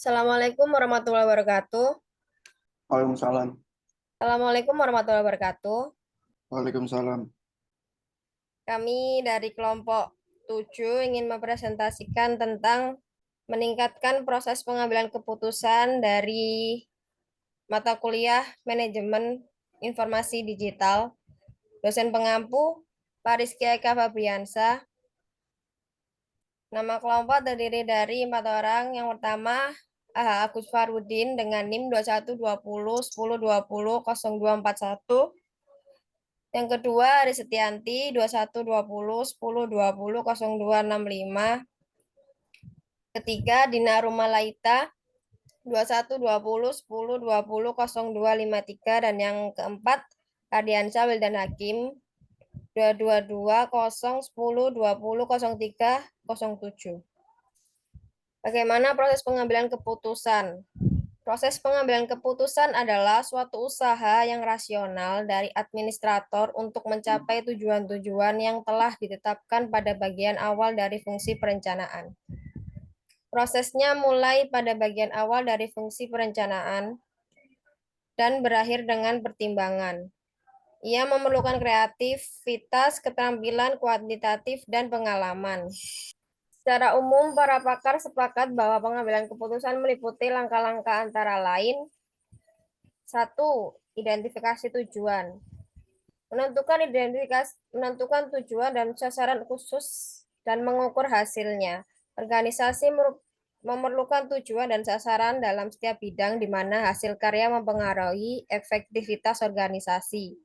Assalamualaikum warahmatullahi wabarakatuh. Waalaikumsalam. Assalamualaikum warahmatullahi wabarakatuh. Waalaikumsalam. Kami dari kelompok 7 ingin mempresentasikan tentang meningkatkan proses pengambilan keputusan dari mata kuliah Manajemen Informasi Digital. Dosen pengampu Pak Rizky Eka Fabriansa. Nama kelompok terdiri dari 4 orang. Yang pertama, Agus Farudin dengan NIM 212010200241. Yang kedua, Aris Setianti 212010200265. Ketiga, Dina Rumalaita 212010200253. Dan yang keempat, Ardiansyah Wildan Hakim 2220110200307. Bagaimana proses pengambilan keputusan? Proses pengambilan keputusan adalah suatu usaha yang rasional dari administrator untuk mencapai tujuan-tujuan yang telah ditetapkan pada bagian awal dari fungsi perencanaan. Prosesnya mulai pada bagian awal dari fungsi perencanaan dan berakhir dengan pertimbangan. Ia memerlukan kreativitas, keterampilan kuantitatif, dan pengalaman. Secara umum, para pakar sepakat bahwa pengambilan keputusan meliputi langkah-langkah antara lain: 1. Identifikasi tujuan. Menentukan tujuan dan sasaran khusus dan mengukur hasilnya. Organisasi memerlukan tujuan dan sasaran dalam setiap bidang di mana hasil karya mempengaruhi efektivitas organisasi.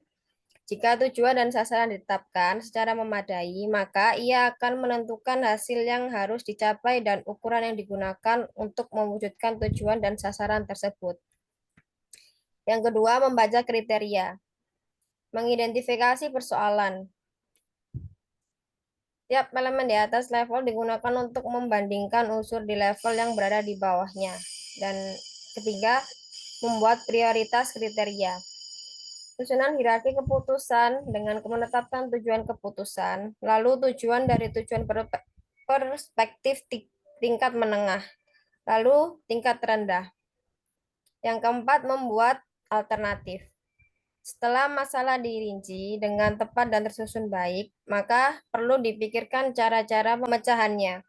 Jika tujuan dan sasaran ditetapkan secara memadai, maka ia akan menentukan hasil yang harus dicapai dan ukuran yang digunakan untuk mewujudkan tujuan dan sasaran tersebut. Yang kedua, membaca kriteria. Mengidentifikasi persoalan. Tiap elemen di atas level digunakan untuk membandingkan unsur di level yang berada di bawahnya. Dan ketiga, membuat prioritas kriteria. Susunan hierarki keputusan dengan menetapkan tujuan keputusan, lalu tujuan dari tujuan perspektif tingkat menengah, lalu tingkat rendah. Yang keempat, membuat alternatif. Setelah masalah dirinci dengan tepat dan tersusun baik, maka perlu dipikirkan cara-cara pemecahannya.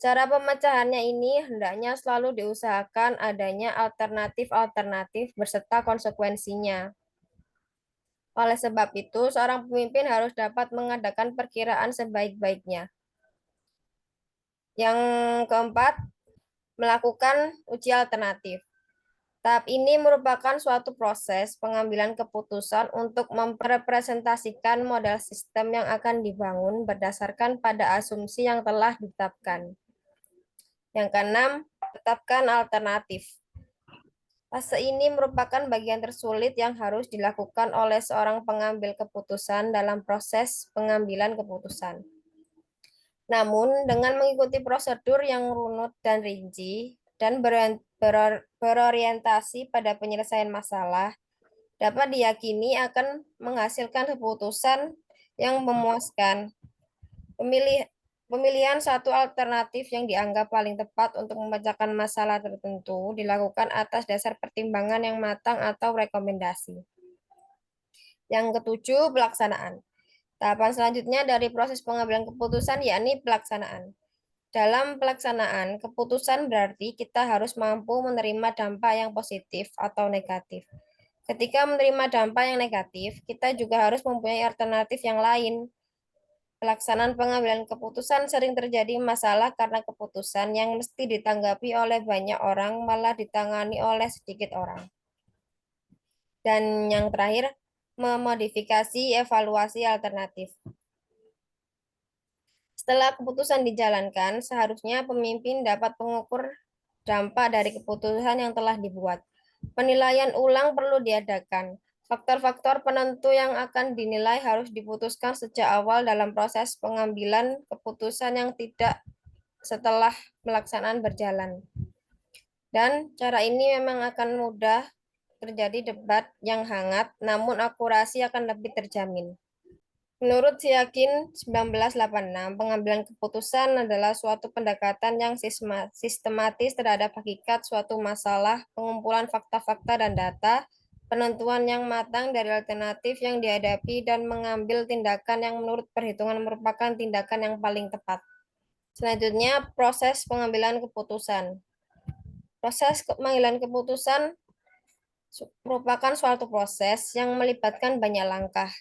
Cara pemecahannya ini hendaknya selalu diusahakan adanya alternatif-alternatif beserta konsekuensinya. Oleh sebab itu, seorang pemimpin harus dapat mengadakan perkiraan sebaik-baiknya. Yang keempat, melakukan uji alternatif. Tahap ini merupakan suatu proses pengambilan keputusan untuk merepresentasikan model sistem yang akan dibangun berdasarkan pada asumsi yang telah ditetapkan. Yang keenam, tetapkan alternatif. Fase ini merupakan bagian tersulit yang harus dilakukan oleh seorang pengambil keputusan dalam proses pengambilan keputusan. Namun, dengan mengikuti prosedur yang runut dan rinci dan berorientasi pada penyelesaian masalah, dapat diyakini akan menghasilkan keputusan yang memuaskan. Pemilihan satu alternatif yang dianggap paling tepat untuk memecahkan masalah tertentu dilakukan atas dasar pertimbangan yang matang atau rekomendasi. Yang ketujuh, pelaksanaan. Tahapan selanjutnya dari proses pengambilan keputusan yakni pelaksanaan. Dalam pelaksanaan keputusan berarti kita harus mampu menerima dampak yang positif atau negatif. Ketika menerima dampak yang negatif, kita juga harus mempunyai alternatif yang lain. Pelaksanaan pengambilan keputusan sering terjadi masalah karena keputusan yang mesti ditanggapi oleh banyak orang malah ditangani oleh sedikit orang. Dan yang terakhir, memodifikasi evaluasi alternatif. Setelah keputusan dijalankan, seharusnya pemimpin dapat mengukur dampak dari keputusan yang telah dibuat. Penilaian ulang perlu diadakan. Faktor-faktor penentu yang akan dinilai harus diputuskan sejak awal dalam proses pengambilan keputusan yang tidak setelah pelaksanaan berjalan. Dan cara ini memang akan mudah terjadi debat yang hangat, namun akurasi akan lebih terjamin. Menurut Siakin 1986, pengambilan keputusan adalah suatu pendekatan yang sistematis terhadap hakikat suatu masalah, pengumpulan fakta-fakta dan data, penentuan yang matang dari alternatif yang dihadapi, dan mengambil tindakan yang menurut perhitungan merupakan tindakan yang paling tepat. Selanjutnya, proses pengambilan keputusan. Proses pengambilan keputusan merupakan suatu proses yang melibatkan banyak langkah.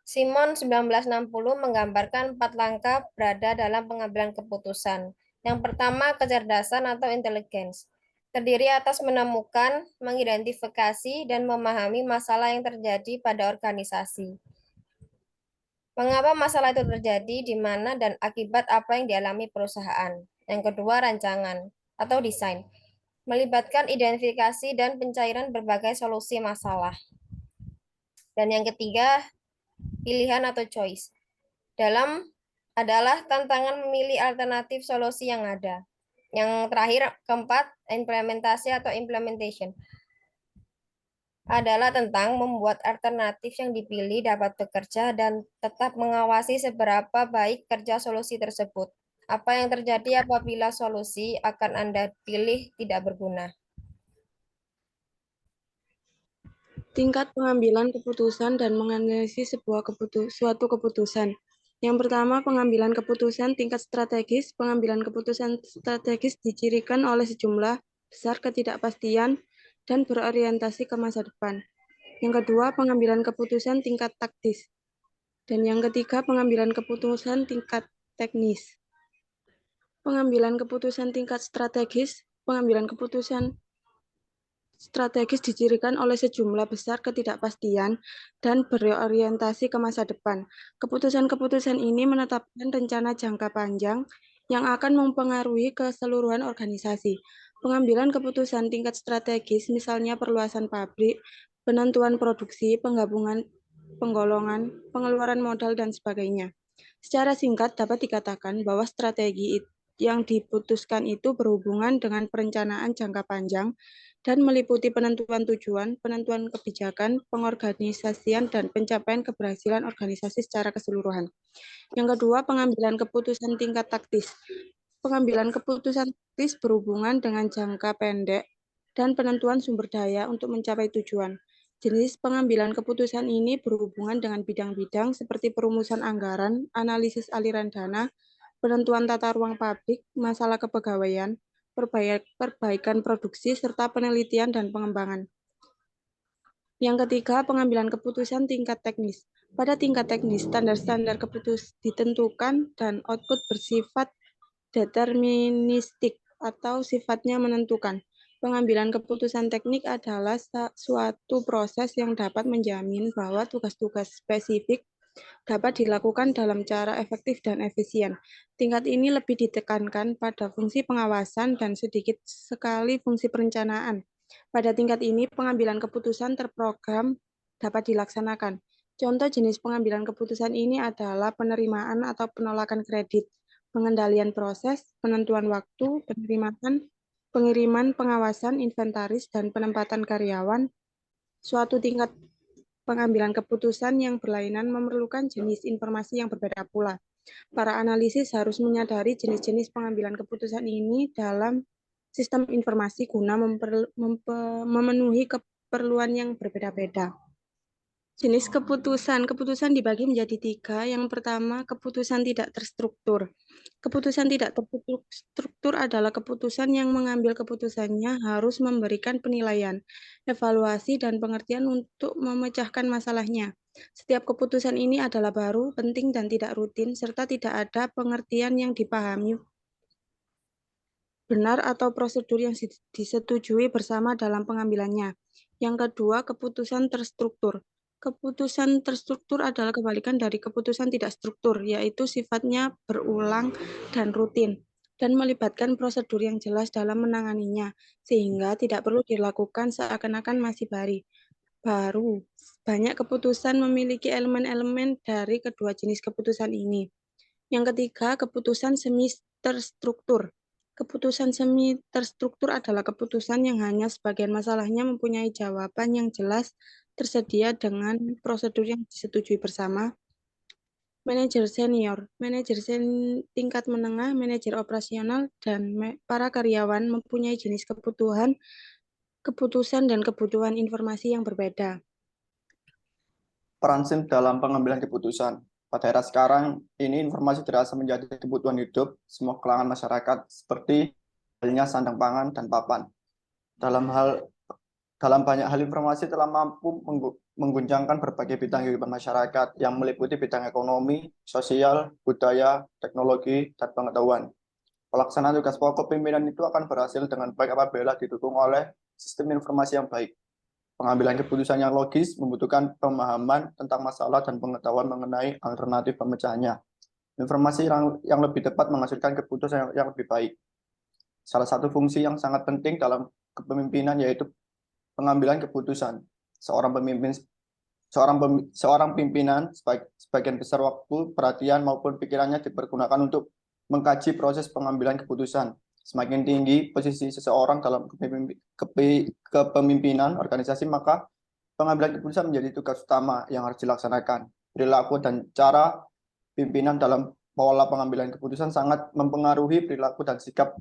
Simon 1960 menggambarkan 4 langkah berada dalam pengambilan keputusan. Yang pertama, kecerdasan atau intelligence. Terdiri atas menemukan, mengidentifikasi, dan memahami masalah yang terjadi pada organisasi. Mengapa masalah itu terjadi, di mana, dan akibat apa yang dialami perusahaan. Yang kedua, rancangan atau desain. Melibatkan identifikasi dan pencairan berbagai solusi masalah. Dan yang ketiga, pilihan atau choice. Dalam adalah tantangan memilih alternatif solusi yang ada. Yang terakhir, keempat, implementasi atau implementation adalah tentang membuat alternatif yang dipilih dapat bekerja dan tetap mengawasi seberapa baik kerja solusi tersebut. Apa yang terjadi apabila solusi akan Anda pilih tidak berguna? Tingkat pengambilan keputusan dan menganalisis suatu keputusan. Yang pertama, pengambilan keputusan tingkat strategis. Pengambilan keputusan strategis dicirikan oleh sejumlah besar ketidakpastian dan berorientasi ke masa depan. Yang kedua, pengambilan keputusan tingkat taktis. Dan yang ketiga, pengambilan keputusan tingkat teknis. Pengambilan keputusan tingkat strategis. Pengambilan keputusan strategis dicirikan oleh sejumlah besar ketidakpastian dan berorientasi ke masa depan. Keputusan-keputusan ini menetapkan rencana jangka panjang yang akan mempengaruhi keseluruhan organisasi. Pengambilan keputusan tingkat strategis, misalnya perluasan pabrik, penentuan produksi, penggabungan penggolongan, pengeluaran modal, dan sebagainya. Secara singkat dapat dikatakan bahwa strategi yang diputuskan itu berhubungan dengan perencanaan jangka panjang dan meliputi penentuan tujuan, penentuan kebijakan, pengorganisasian, dan pencapaian keberhasilan organisasi secara keseluruhan. Yang kedua, pengambilan keputusan tingkat taktis. Pengambilan keputusan taktis berhubungan dengan jangka pendek dan penentuan sumber daya untuk mencapai tujuan. Jenis pengambilan keputusan ini berhubungan dengan bidang-bidang seperti perumusan anggaran, analisis aliran dana, penentuan tata ruang pabrik, masalah kepegawaian, perbaikan produksi, serta penelitian dan pengembangan. Yang ketiga, pengambilan keputusan tingkat teknis. Pada tingkat teknis, standar-standar keputusan ditentukan dan output bersifat deterministik atau sifatnya menentukan. Pengambilan keputusan teknik adalah suatu proses yang dapat menjamin bahwa tugas-tugas spesifik dapat dilakukan dalam cara efektif dan efisien. Tingkat ini lebih ditekankan pada fungsi pengawasan dan sedikit sekali fungsi perencanaan. Pada tingkat ini, pengambilan keputusan terprogram dapat dilaksanakan. Contoh jenis pengambilan keputusan ini adalah penerimaan atau penolakan kredit, pengendalian proses, penentuan waktu, pengiriman, pengawasan, inventaris, dan penempatan karyawan. Suatu tingkat pengambilan keputusan yang berlainan memerlukan jenis informasi yang berbeda pula. Para analisis harus menyadari jenis-jenis pengambilan keputusan ini dalam sistem informasi guna memenuhi keperluan yang berbeda-beda. Jenis keputusan. Keputusan dibagi menjadi 3. Yang pertama, keputusan tidak terstruktur. Keputusan tidak terstruktur adalah keputusan yang mengambil keputusannya harus memberikan penilaian, evaluasi, dan pengertian untuk memecahkan masalahnya. Setiap keputusan ini adalah baru, penting, dan tidak rutin, serta tidak ada pengertian yang dipahami benar atau prosedur yang disetujui bersama dalam pengambilannya. Yang kedua, keputusan terstruktur. Keputusan terstruktur adalah kebalikan dari keputusan tidak struktur, yaitu sifatnya berulang dan rutin, dan melibatkan prosedur yang jelas dalam menanganinya, sehingga tidak perlu dilakukan seakan-akan masih baru. Banyak keputusan memiliki elemen-elemen dari kedua jenis keputusan ini. Yang ketiga, keputusan semi terstruktur. Keputusan semi terstruktur adalah keputusan yang hanya sebagian masalahnya mempunyai jawaban yang jelas tersedia dengan prosedur yang disetujui bersama. manajer senior, tingkat menengah, manajer operasional, dan para karyawan mempunyai jenis keputusan dan kebutuhan informasi yang berbeda. Peran SIM dalam pengambilan keputusan. Pada era sekarang, ini informasi terasa menjadi kebutuhan hidup semua kalangan masyarakat, seperti halnya sandang pangan dan papan. Dalam banyak hal informasi telah mampu mengguncangkan berbagai bidang kehidupan masyarakat yang meliputi bidang ekonomi, sosial, budaya, teknologi, dan pengetahuan. Pelaksanaan tugas pokok pimpinan itu akan berhasil dengan baik apabila didukung oleh sistem informasi yang baik. Pengambilan keputusan yang logis membutuhkan pemahaman tentang masalah dan pengetahuan mengenai alternatif pemecahannya. Informasi yang lebih tepat menghasilkan keputusan yang lebih baik. Salah satu fungsi yang sangat penting dalam kepemimpinan yaitu pengambilan keputusan. Seorang pimpinan sebagian besar waktu, perhatian maupun pikirannya dipergunakan untuk mengkaji proses pengambilan keputusan. Semakin tinggi posisi seseorang dalam kepemimpinan organisasi, maka pengambilan keputusan menjadi tugas utama yang harus dilaksanakan. Perilaku dan cara pimpinan dalam pola pengambilan keputusan sangat mempengaruhi perilaku dan sikap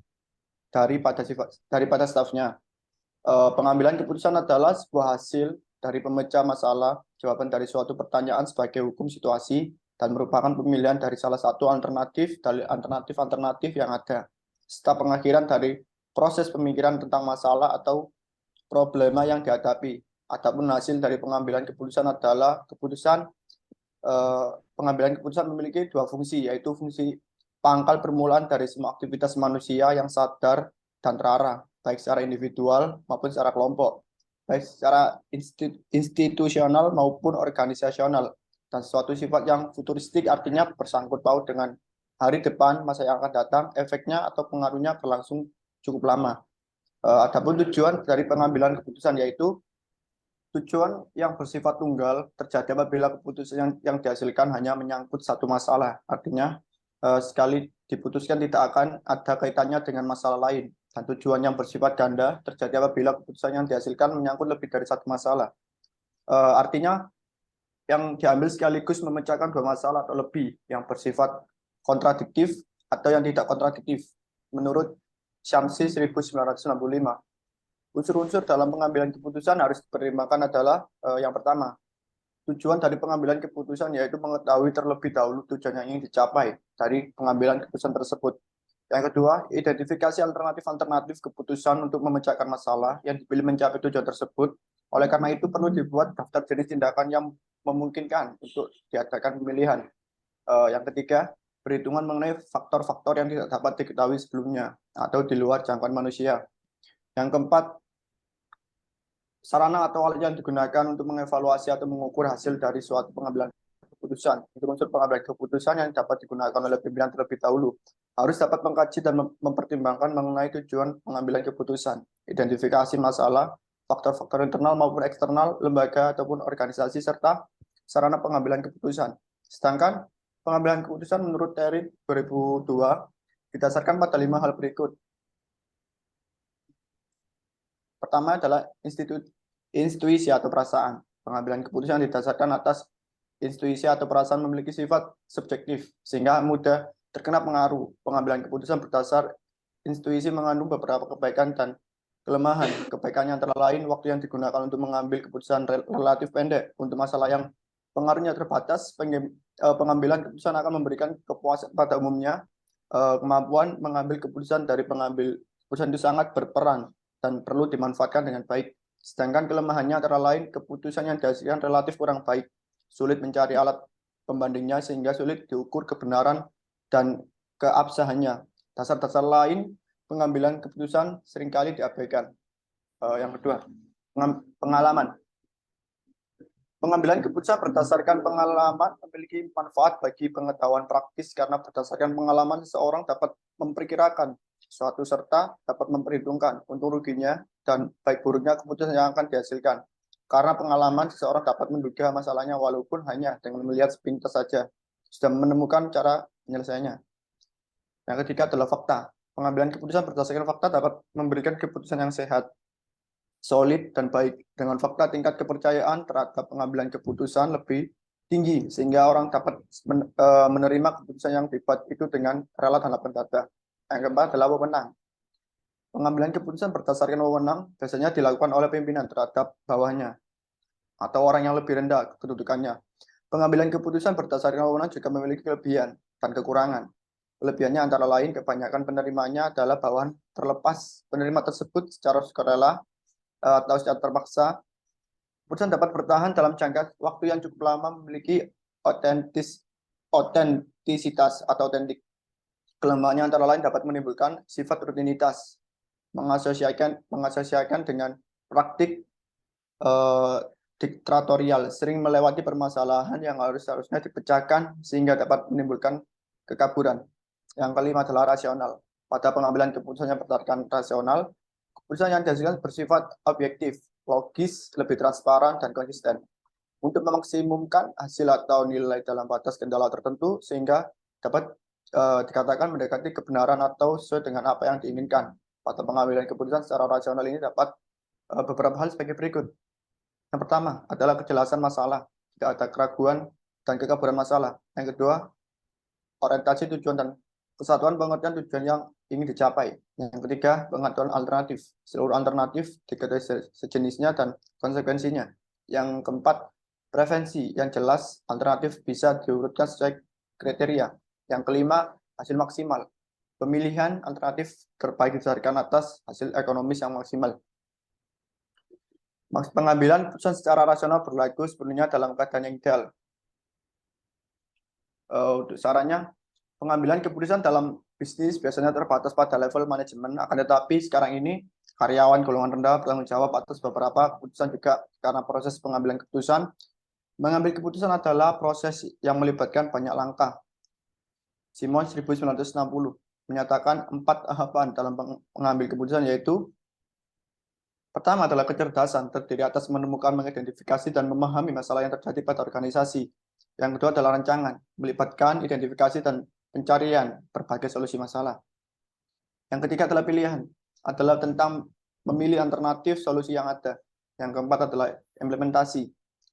daripada stafnya. Pengambilan keputusan adalah sebuah hasil dari pemecah masalah, jawaban dari suatu pertanyaan sebagai hukum situasi, dan merupakan pemilihan dari salah satu alternatif dari alternatif yang ada. Setelah pengakhiran dari proses pemikiran tentang masalah atau problema yang dihadapi. Adapun hasil dari pengambilan keputusan adalah pengambilan keputusan memiliki dua fungsi, yaitu fungsi pangkal permulaan dari semua aktivitas manusia yang sadar dan terarah, baik secara individual maupun secara kelompok, baik secara institusional maupun organisasional, dan suatu sifat yang futuristik, artinya bersangkut paut dengan hari depan, masa yang akan datang, efeknya atau pengaruhnya berlangsung cukup lama. Adapun tujuan dari pengambilan keputusan yaitu tujuan yang bersifat tunggal terjadi apabila keputusan yang dihasilkan hanya menyangkut satu masalah. Artinya, sekali diputuskan tidak akan ada kaitannya dengan masalah lain. Dan tujuan yang bersifat ganda terjadi apabila keputusan yang dihasilkan menyangkut lebih dari satu masalah. Artinya, yang diambil sekaligus memecahkan dua masalah atau lebih yang bersifat kontradiktif atau yang tidak kontradiktif. Menurut Syamsi 1965. Unsur-unsur dalam pengambilan keputusan harus dipertimbangkan adalah yang pertama, tujuan dari pengambilan keputusan yaitu mengetahui terlebih dahulu tujuan yang ingin dicapai dari pengambilan keputusan tersebut. Yang kedua, identifikasi alternatif keputusan untuk memecahkan masalah yang dipilih mencapai tujuan tersebut. Oleh karena itu perlu dibuat daftar jenis tindakan yang memungkinkan untuk diadakan pemilihan. Yang ketiga, perhitungan mengenai faktor-faktor yang tidak dapat diketahui sebelumnya atau di luar jangkauan manusia. Yang keempat, sarana atau alat yang digunakan untuk mengevaluasi atau mengukur hasil dari suatu pengambilan keputusan. Unsur pengambilan keputusan yang dapat digunakan oleh pimpinan terlebih dahulu harus dapat mengkaji dan mempertimbangkan mengenai tujuan pengambilan keputusan, identifikasi masalah, faktor-faktor internal maupun eksternal, lembaga ataupun organisasi, serta sarana pengambilan keputusan. Sedangkan pengambilan keputusan menurut TERI 2002 didasarkan pada 5 hal berikut. Pertama adalah intuisi atau perasaan. Pengambilan keputusan didasarkan atas intuisi atau perasaan memiliki sifat subjektif, sehingga mudah terkena pengaruh. Pengambilan keputusan berdasar intuisi mengandung beberapa kebaikan dan kelemahan. Kebaikannya antara lain waktu yang digunakan untuk mengambil keputusan relatif pendek. Untuk masalah yang pengaruhnya terbatas, pengambilan keputusan akan memberikan kepuasan pada umumnya. Kemampuan mengambil keputusan dari pengambil keputusan itu sangat berperan dan perlu dimanfaatkan dengan baik. Sedangkan kelemahannya antara lain keputusan yang dihasilkan relatif kurang baik, sulit mencari alat pembandingnya sehingga sulit diukur kebenaran dan keabsahannya. Dasar-dasar lain pengambilan keputusan seringkali diabaikan. Yang kedua, pengalaman. Pengambilan keputusan berdasarkan pengalaman memiliki manfaat bagi pengetahuan praktis karena berdasarkan pengalaman seseorang dapat memperkirakan suatu serta dapat memperhitungkan untung ruginya dan baik buruknya keputusan yang akan dihasilkan. Karena pengalaman seseorang dapat menduga masalahnya walaupun hanya dengan melihat sepintas saja sudah menemukan cara penyelesaiannya. Yang ketiga adalah fakta. Pengambilan keputusan berdasarkan fakta dapat memberikan keputusan yang sehat, solid, dan baik. Dengan fakta, tingkat kepercayaan terhadap pengambilan keputusan lebih tinggi sehingga orang dapat menerima keputusan yang dibuat itu dengan rela dan lapang dada. Yang keempat adalah wewenang. Pengambilan keputusan berdasarkan wewenang biasanya dilakukan oleh pimpinan terhadap bawahnya atau orang yang lebih rendah kedudukannya. Pengambilan keputusan berdasarkan wewenang juga memiliki kelebihan dan kekurangan. Kelebihannya antara lain kebanyakan penerimanya adalah bawahan terlepas penerima tersebut secara sukarela atau secara terpaksa. Keputusan dapat bertahan dalam jangka waktu yang cukup lama, memiliki otentisitas atau otentik. Kelemahannya antara lain dapat menimbulkan sifat rutinitas, mengasosiasikan dengan praktik diktatorial, sering melewati permasalahan yang harusnya dipecahkan sehingga dapat menimbulkan kekaburan. Yang kelima adalah rasional. Pada pengambilan keputusan yang berdasarkan rasional, keputusan yang dihasilkan bersifat objektif, logis, lebih transparan, dan konsisten untuk memaksimumkan hasil atau nilai dalam batas kendala tertentu sehingga dapat dikatakan mendekati kebenaran atau sesuai dengan apa yang diinginkan. Pada pengambilan keputusan secara rasional ini dapat beberapa hal sebagai berikut. Yang pertama adalah kejelasan masalah, tidak ada keraguan dan kekaburan masalah. Yang kedua, orientasi tujuan dan kesatuan pengertian tujuan yang ingin dicapai. Yang ketiga, pengetahuan alternatif, seluruh alternatif diketahui sejenisnya dan konsekuensinya. Yang keempat, prevensi yang jelas alternatif bisa diurutkan sesuai kriteria. Yang kelima, hasil maksimal. Pemilihan alternatif terbaik berdasarkan atas hasil ekonomis yang maksimal. Pengambilan keputusan secara rasional berlaku sepenuhnya dalam keadaan yang ideal. Untuk sarannya, pengambilan keputusan dalam bisnis biasanya terbatas pada level manajemen, akan tetapi sekarang ini karyawan golongan rendah bertanggung jawab atas beberapa keputusan juga karena proses pengambilan keputusan. Mengambil keputusan adalah proses yang melibatkan banyak langkah. Simon 1960 menyatakan 4 tahapan dalam mengambil keputusan, yaitu pertama adalah kecerdasan, terdiri atas menemukan, mengidentifikasi, dan memahami masalah yang terjadi pada organisasi. Yang kedua adalah rancangan, melibatkan identifikasi dan pencarian berbagai solusi masalah. Yang ketiga adalah pilihan, adalah tentang memilih alternatif solusi yang ada. Yang keempat adalah implementasi,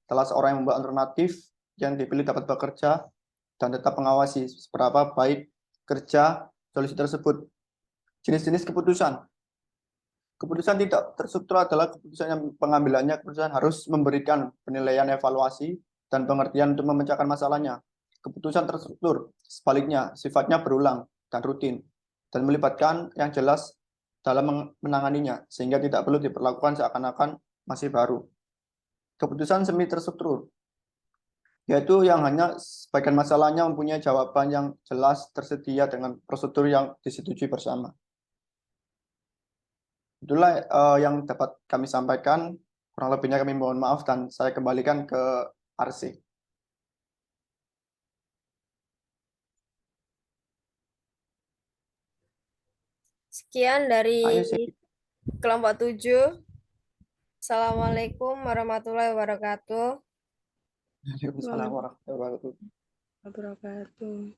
setelah seorang yang membuat alternatif yang dipilih dapat bekerja dan tetap mengawasi seberapa baik kerja solusi tersebut. Jenis-jenis keputusan. Keputusan tidak terstruktur adalah keputusan yang pengambilannya keputusan harus memberikan penilaian evaluasi dan pengertian untuk memecahkan masalahnya. Keputusan terstruktur sebaliknya sifatnya berulang dan rutin dan melibatkan yang jelas dalam menanganinya sehingga tidak perlu diperlakukan seakan-akan masih baru. Keputusan semi terstruktur yaitu yang hanya sebagian masalahnya mempunyai jawaban yang jelas tersedia dengan prosedur yang disetujui bersama. Itulah yang dapat kami sampaikan. Kurang lebihnya kami mohon maaf dan saya kembalikan ke RC. Sekian dari Ayo sih. kelompok 7. Assalamualaikum warahmatullahi wabarakatuh. Waalaikumsalam warahmatullahi wabarakatuh. Wabarakatuh.